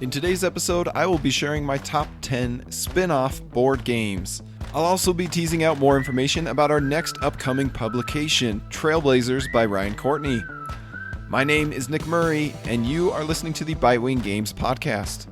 In today's episode, I will be sharing my top 10 spin-off board games. I'll also be teasing out more information about our next upcoming publication, Trailblazers by Courtney. My name is Nick Murray, and you are listening to the Bitewing Games podcast.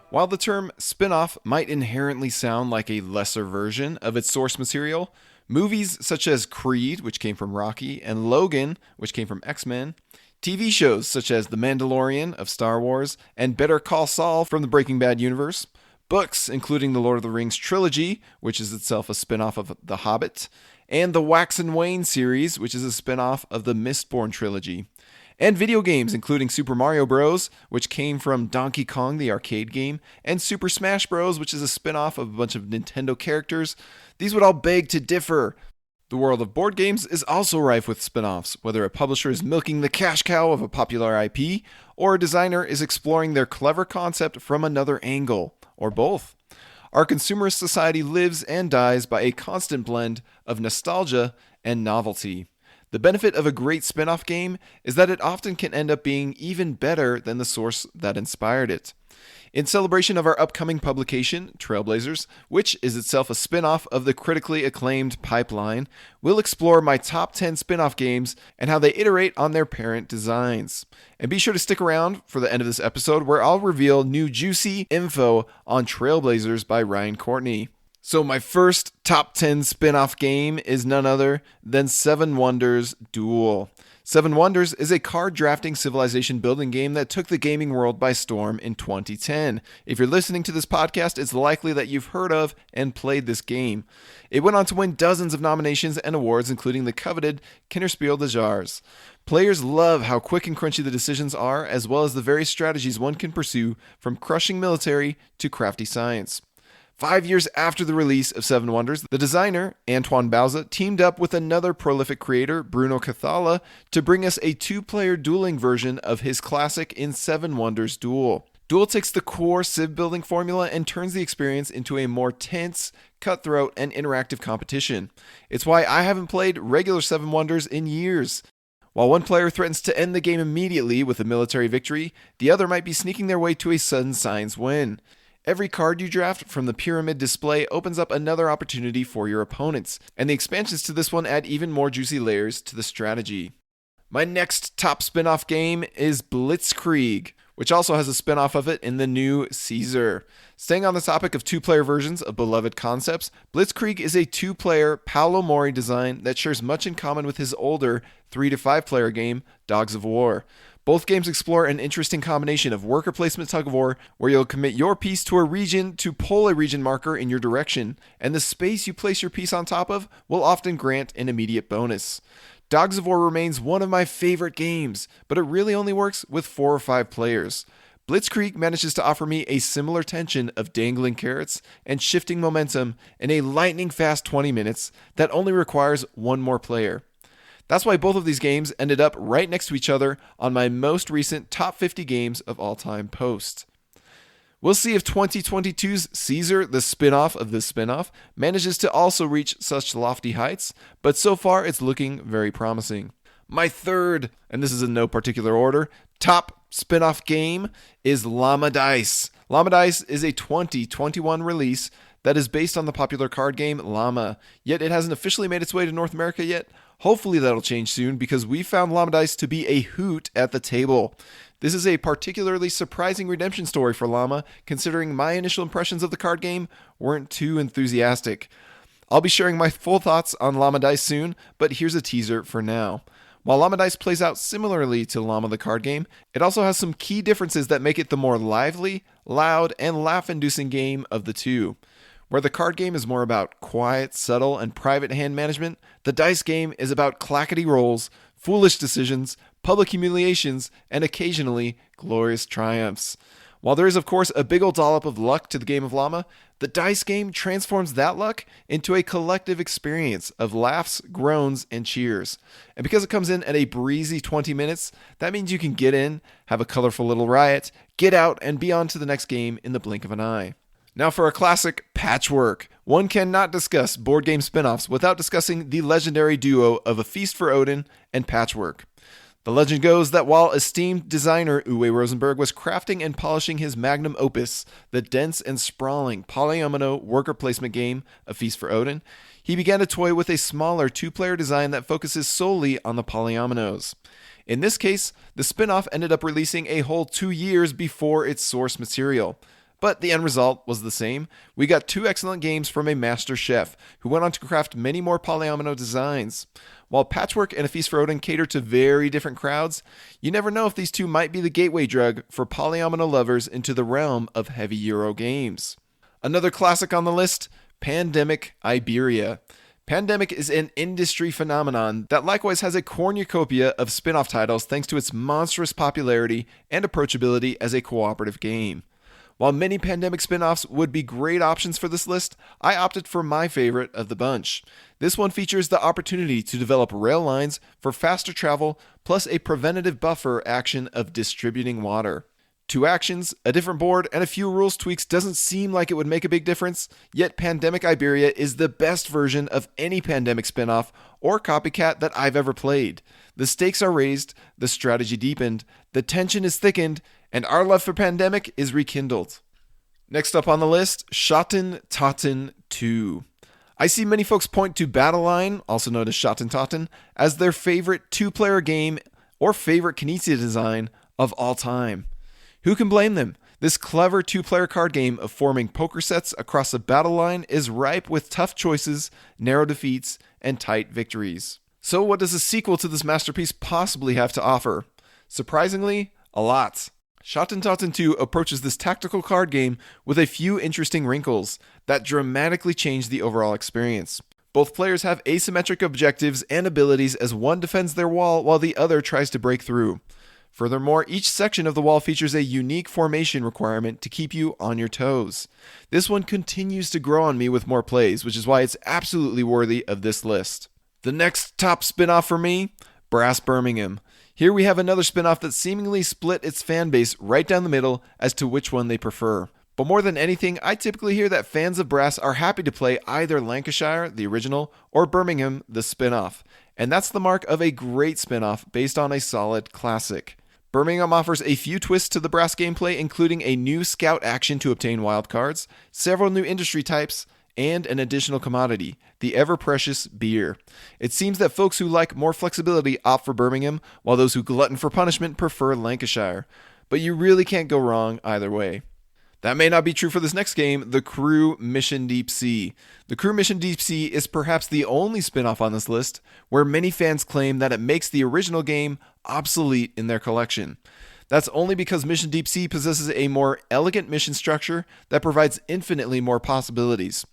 While the term spin-off might inherently sound like a lesser version of its source material, movies such as Creed, which came from Rocky, and Logan, which came from X-Men, TV shows such as The Mandalorian of Star Wars, and Better Call Saul from the Breaking Bad universe, books including the Lord of the Rings trilogy, which is itself a spin-off of The Hobbit, and the Wax and Wayne series, which is a spin-off of the Mistborn trilogy, and video games including Super Mario Bros., which came from Donkey Kong the arcade game, and Super Smash Bros., which is a spin-off of a bunch of Nintendo characters. These would all beg to differ. The world of board games is also rife with spin-offs, whether a publisher is milking the cash cow of a popular IP, or a designer is exploring their clever concept from another angle, or both. Our consumerist society lives and dies by a constant blend of nostalgia and novelty. The benefit of a great spin-off game is that it often can end up being even better than the source that inspired it. In celebration of our upcoming publication, Trailblazers, which is itself a spin-off of the critically acclaimed Pipeline, we'll explore my top 10 spin-off games and how they iterate on their parent designs. And be sure to stick around for the end of this episode where I'll reveal new juicy info on Trailblazers by Courtney. So my first top 10 spin-off game is none other than Seven Wonders Duel. Seven Wonders is a card drafting civilization building game that took the gaming world by storm in 2010. If you're listening to this podcast, it's likely that you've heard of and played this game. It went on to win dozens of nominations and awards, including the coveted Kennerspiel des Jahres. Players love how quick and crunchy the decisions are, as well as the various strategies one can pursue, from crushing military to crafty science. 5 years after the release of Seven Wonders, the designer, Antoine Bauza, teamed up with another prolific creator, Bruno Cathala, to bring us a two-player dueling version of his classic in Seven Wonders Duel. Duel takes the core civ building formula and turns the experience into a more tense, cutthroat, and interactive competition. It's why I haven't played regular Seven Wonders in years. While one player threatens to end the game immediately with a military victory, the other might be sneaking their way to a sudden science win. Every card you draft from the pyramid display opens up another opportunity for your opponents, and the expansions to this one add even more juicy layers to the strategy. My next top spin-off game is Blitzkrieg, which also has a spin-off of it in the new Caesar. Staying on the topic of two-player versions of beloved concepts, Blitzkrieg is a two-player Paolo Mori design that shares much in common with his older 3 to 5 player game, Dogs of War. Both games explore an interesting combination of worker placement tug-of-war, where you'll commit your piece to a region to pull a region marker in your direction, and the space you place your piece on top of will often grant an immediate bonus. Dogs of War remains one of my favorite games, but it really only works with 4 or 5 players. Blitzkrieg manages to offer me a similar tension of dangling carrots and shifting momentum in a lightning-fast 20 minutes that only requires one more player. That's why both of these games ended up right next to each other on my most recent top 50 games of all time post. We'll see if 2022's Caesar, the spin-off of the spin-off, manages to also reach such lofty heights, but so far it's looking very promising. My third, and this is in no particular order, top spin-off game is Llama Dice. Llama Dice is a 2021 release that is based on the popular card game Llama, yet it hasn't officially made its way to North America yet. Hopefully that'll change soon, because we found Llama Dice to be a hoot at the table. This is a particularly surprising redemption story for Llama, considering my initial impressions of the card game weren't too enthusiastic. I'll be sharing my full thoughts on Llama Dice soon, but here's a teaser for now. While Llama Dice plays out similarly to Llama the card game, it also has some key differences that make it the more lively, loud, and laugh-inducing game of the two. Where the card game is more about quiet, subtle, and private hand management, the dice game is about clackety rolls, foolish decisions, public humiliations, and occasionally glorious triumphs. While there is, of course, a big old dollop of luck to the game of Llama, the dice game transforms that luck into a collective experience of laughs, groans, and cheers. And because it comes in at a breezy 20 minutes, that means you can get in, have a colorful little riot, get out, and be on to the next game in the blink of an eye. Now for a classic, Patchwork. One cannot discuss board game spin-offs without discussing the legendary duo of A Feast for Odin and Patchwork. The legend goes that while esteemed designer Uwe Rosenberg was crafting and polishing his magnum opus, the dense and sprawling polyomino worker placement game, A Feast for Odin, he began to toy with a smaller two-player design that focuses solely on the polyominoes. In this case, the spin-off ended up releasing a whole 2 years before its source material. But the end result was the same. We got 2 excellent games from a master chef who went on to craft many more polyomino designs. While Patchwork and A Feast for Odin cater to very different crowds, you never know if these two might be the gateway drug for polyomino lovers into the realm of heavy Euro games. Another classic on the list, Pandemic Iberia. Pandemic is an industry phenomenon that likewise has a cornucopia of spin-off titles thanks to its monstrous popularity and approachability as a cooperative game. While many Pandemic spin-offs would be great options for this list, I opted for my favorite of the bunch. This one features the opportunity to develop rail lines for faster travel, plus a preventative buffer action of distributing water. 2 actions, a different board, and a few rules tweaks doesn't seem like it would make a big difference, yet Pandemic Iberia is the best version of any Pandemic spin-off or copycat that I've ever played. The stakes are raised, the strategy deepened, the tension is thickened, and our love for Pandemic is rekindled. Next up on the list, Schotten Totten 2. I see many folks point to Battle Line, also known as Schotten Totten, as their favorite 2-player game or favorite Knizia design of all time. Who can blame them? This clever 2-player card game of forming poker sets across a battle line is ripe with tough choices, narrow defeats, and tight victories. So what does a sequel to this masterpiece possibly have to offer? Surprisingly, a lot. Schotten Totten 2 approaches this tactical card game with a few interesting wrinkles that dramatically change the overall experience. Both players have asymmetric objectives and abilities as one defends their wall while the other tries to break through. Furthermore, each section of the wall features a unique formation requirement to keep you on your toes. This one continues to grow on me with more plays, which is why it's absolutely worthy of this list. The next top spin-off for me, Brass Birmingham. Here we have another spin-off that seemingly split its fan base right down the middle as to which one they prefer. But more than anything, I typically hear that fans of Brass are happy to play either Lancashire, the original, or Birmingham, the spin-off. And that's the mark of a great spin-off based on a solid classic. Birmingham offers a few twists to the Brass gameplay, including a new scout action to obtain wild cards, several new industry types, and an additional commodity, the ever-precious beer. It seems that folks who like more flexibility opt for Birmingham, while those who glutton for punishment prefer Lancashire. But you really can't go wrong either way. That may not be true for this next game, The Crew Mission Deep Sea. The Crew Mission Deep Sea is perhaps the only spin-off on this list where many fans claim that it makes the original game obsolete in their collection. That's only because Mission Deep Sea possesses a more elegant mission structure that provides infinitely more possibilities.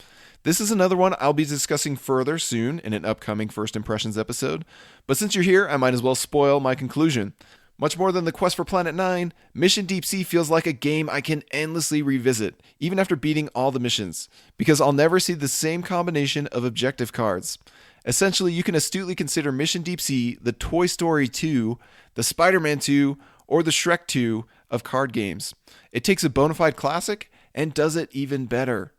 This is another one I'll be discussing further soon in an upcoming First Impressions episode, but since you're here, I might as well spoil my conclusion. Much more than the Quest for Planet 9, Mission Deep Sea feels like a game I can endlessly revisit, even after beating all the missions, because I'll never see the same combination of objective cards. Essentially, you can astutely consider Mission Deep Sea the Toy Story 2, the Spider-Man 2, or the Shrek 2 of card games. It takes a bona fide classic and does it even better.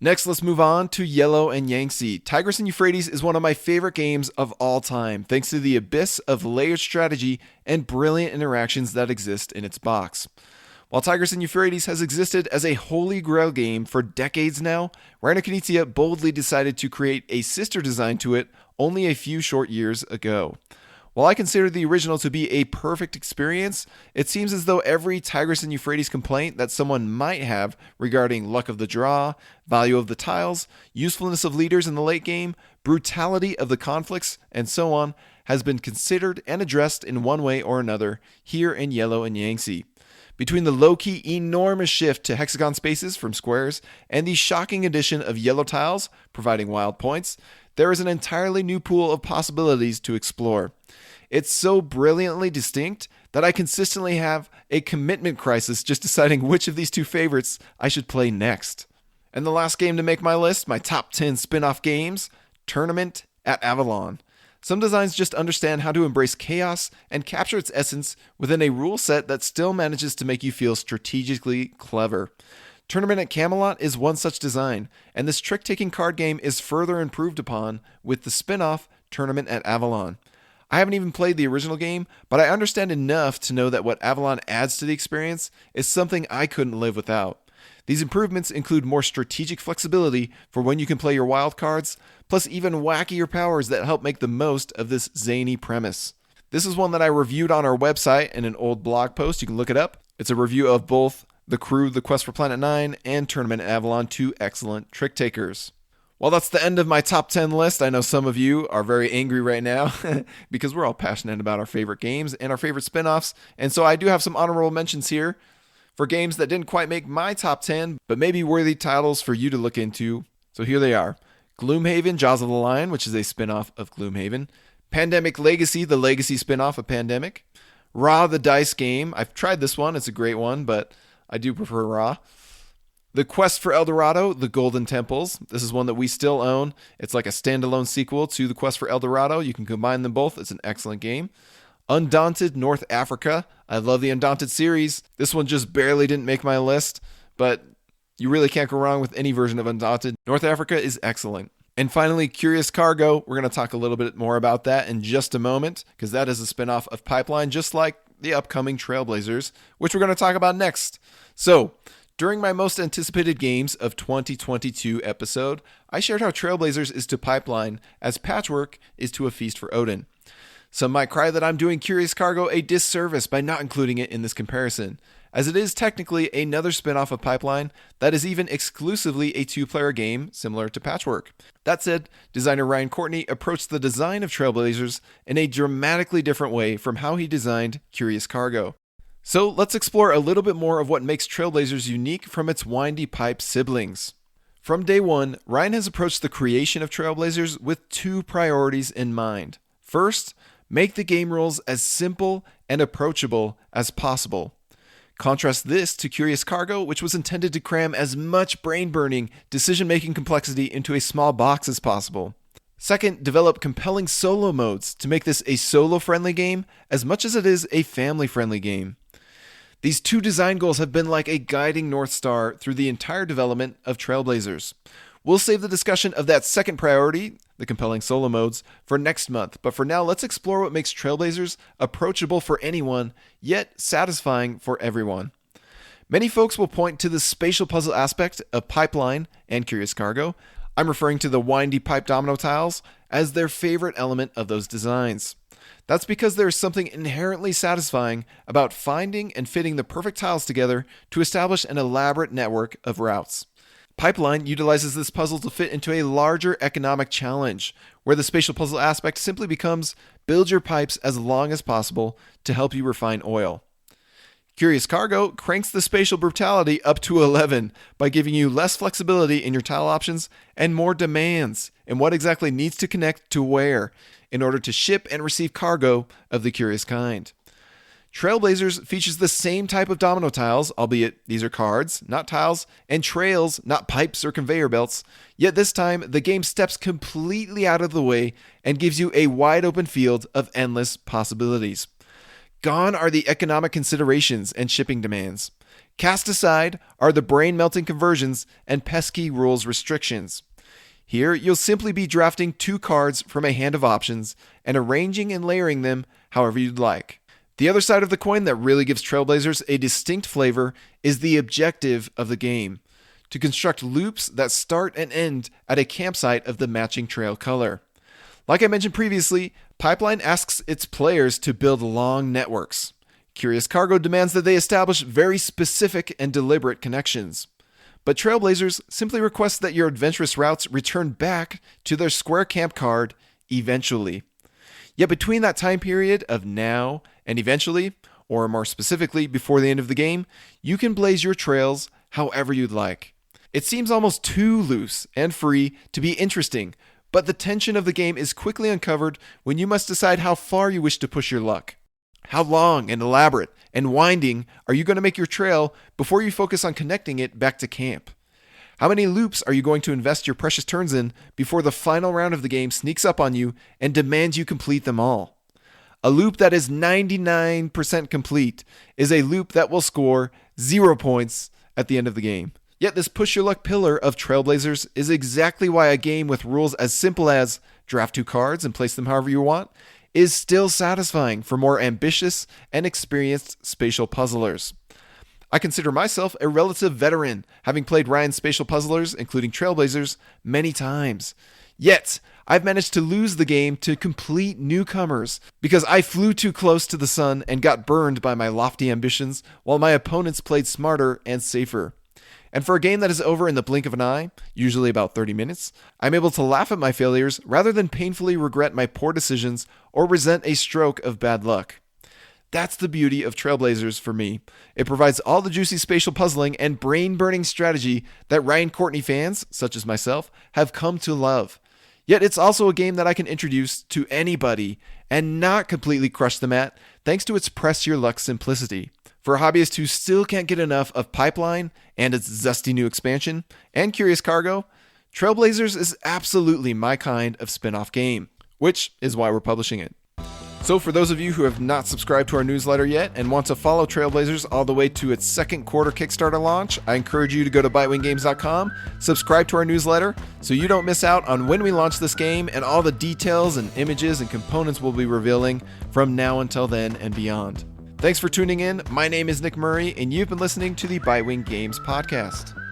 Next, let's move on to Yellow and Yangtze. Tigris and Euphrates is one of my favorite games of all time, thanks to the abyss of layered strategy and brilliant interactions that exist in its box. While Tigris and Euphrates has existed as a holy grail game for decades now, Reiner Knizia boldly decided to create a sister design to it only a few short years ago. While I consider the original to be a perfect experience, it seems as though every Tigris and Euphrates complaint that someone might have regarding luck of the draw, value of the tiles, usefulness of leaders in the late game, brutality of the conflicts, and so on, has been considered and addressed in one way or another here in Yellow and Yangtze. Between the low-key enormous shift to hexagon spaces from squares and the shocking addition of yellow tiles, providing wild points, there is an entirely new pool of possibilities to explore. It's so brilliantly distinct that I consistently have a commitment crisis just deciding which of these two favorites I should play next. And the last game to make my list, my top 10 spin-off games, Tournament at Avalon. Some designs just understand how to embrace chaos and capture its essence within a rule set that still manages to make you feel strategically clever. Tournament at Camelot is one such design, and this trick-taking card game is further improved upon with the spin-off Tournament at Avalon. I haven't even played the original game, but I understand enough to know that what Avalon adds to the experience is something I couldn't live without. These improvements include more strategic flexibility for when you can play your wild cards, plus even wackier powers that help make the most of this zany premise. This is one that I reviewed on our website in an old blog post. You can look it up. It's a review of both The Crew, The Quest for Planet 9, and Tournament at Avalon, two excellent trick takers. Well, that's the end of my top 10 list. I know some of you are very angry right now because we're all passionate about our favorite games and our favorite spin-offs, and so I do have some honorable mentions here for games that didn't quite make my top 10, but maybe worthy titles for you to look into. So here they are. Gloomhaven, Jaws of the Lion, which is a spin-off of Gloomhaven. Pandemic Legacy, the Legacy spin-off of Pandemic. Ra, the dice game. I've tried this one. It's a great one, but I do prefer Ra. The Quest for El Dorado, The Golden Temples. This is one that we still own. It's like a standalone sequel to The Quest for El Dorado. You can combine them both. It's an excellent game. Undaunted North Africa. I love the Undaunted series. This one just barely didn't make my list, but you really can't go wrong with any version of Undaunted. North Africa is excellent. And finally, Curious Cargo. We're going to talk a little bit more about that in just a moment, because that is a spinoff of Pipeline, just like the upcoming Trailblazers, which we're going to talk about next. So, during my most anticipated games of 2022 episode, I shared how Trailblazers is to Pipeline as Patchwork is to A Feast for Odin. Some might cry that I'm doing Curious Cargo a disservice by not including it in this comparison, as it is technically another spin-off of Pipeline that is even exclusively a two-player game similar to Patchwork. That said, designer Ryan Courtney approached the design of Trailblazers in a dramatically different way from how he designed Curious Cargo. So let's explore a little bit more of what makes Trailblazers unique from its windy pipe siblings. From day one, Ryan has approached the creation of Trailblazers with two priorities in mind. First, make the game rules as simple and approachable as possible. Contrast this to Curious Cargo, which was intended to cram as much brain-burning, decision-making complexity into a small box as possible. Second, develop compelling solo modes to make this a solo-friendly game as much as it is a family-friendly game. These two design goals have been like a guiding North Star through the entire development of Trailblazers. We'll save the discussion of that second priority, the compelling solo modes, for next month, but for now, let's explore what makes Trailblazers approachable for anyone, yet satisfying for everyone. Many folks will point to the spatial puzzle aspect of Pipeline and Curious Cargo. I'm referring to the windy pipe domino tiles as their favorite element of those designs. That's because there is something inherently satisfying about finding and fitting the perfect tiles together to establish an elaborate network of routes. Pipeline utilizes this puzzle to fit into a larger economic challenge, where the spatial puzzle aspect simply becomes build your pipes as long as possible to help you refine oil. Curious Cargo cranks the spatial brutality up to 11 by giving you less flexibility in your tile options and more demands in what exactly needs to connect to where in order to ship and receive cargo of the curious kind. Trailblazers features the same type of domino tiles, albeit these are cards, not tiles, and trails, not pipes or conveyor belts, yet this time the game steps completely out of the way and gives you a wide open field of endless possibilities. Gone are the economic considerations and shipping demands. Cast aside are the brain-melting conversions and pesky rules restrictions. Here, you'll simply be drafting two cards from a hand of options and arranging and layering them however you'd like. The other side of the coin that really gives Trailblazers a distinct flavor is the objective of the game, to construct loops that start and end at a campsite of the matching trail color. Like I mentioned previously, Pipeline asks its players to build long networks. Curious Cargo demands that they establish very specific and deliberate connections. But Trailblazers simply requests that your adventurous routes return back to their square camp card eventually. Yet between that time period of now and eventually, or more specifically before the end of the game, you can blaze your trails however you'd like. It seems almost too loose and free to be interesting, but the tension of the game is quickly uncovered when you must decide how far you wish to push your luck. How long and elaborate and winding are you going to make your trail before you focus on connecting it back to camp? How many loops are you going to invest your precious turns in before the final round of the game sneaks up on you and demands you complete them all? A loop that is 99% complete is a loop that will score 0 points at the end of the game. Yet this push your luck pillar of Trailblazers is exactly why a game with rules as simple as draft 2 cards and place them however you want is still satisfying for more ambitious and experienced spatial puzzlers. I consider myself a relative veteran, having played Ryan's spatial puzzlers, including Trailblazers, many times. Yet, I've managed to lose the game to complete newcomers because I flew too close to the sun and got burned by my lofty ambitions while my opponents played smarter and safer. And for a game that is over in the blink of an eye, usually about 30 minutes, I'm able to laugh at my failures rather than painfully regret my poor decisions or resent a stroke of bad luck. That's the beauty of Trailblazers for me. It provides all the juicy spatial puzzling and brain-burning strategy that Ryan Courtney fans, such as myself, have come to love. Yet it's also a game that I can introduce to anybody and not completely crush them at, thanks to its press your luck simplicity. For hobbyists who still can't get enough of Pipeline and its zesty new expansion, and Curious Cargo, Trailblazers is absolutely my kind of spin-off game, which is why we're publishing it. So for those of you who have not subscribed to our newsletter yet and want to follow Trailblazers all the way to its second quarter Kickstarter launch, I encourage you to go to bitewinggames.com, subscribe to our newsletter so you don't miss out on when we launch this game and all the details and images and components we'll be revealing from now until then and beyond. Thanks for tuning in. My name is Nick Murray, and you've been listening to the Bitewing Games podcast.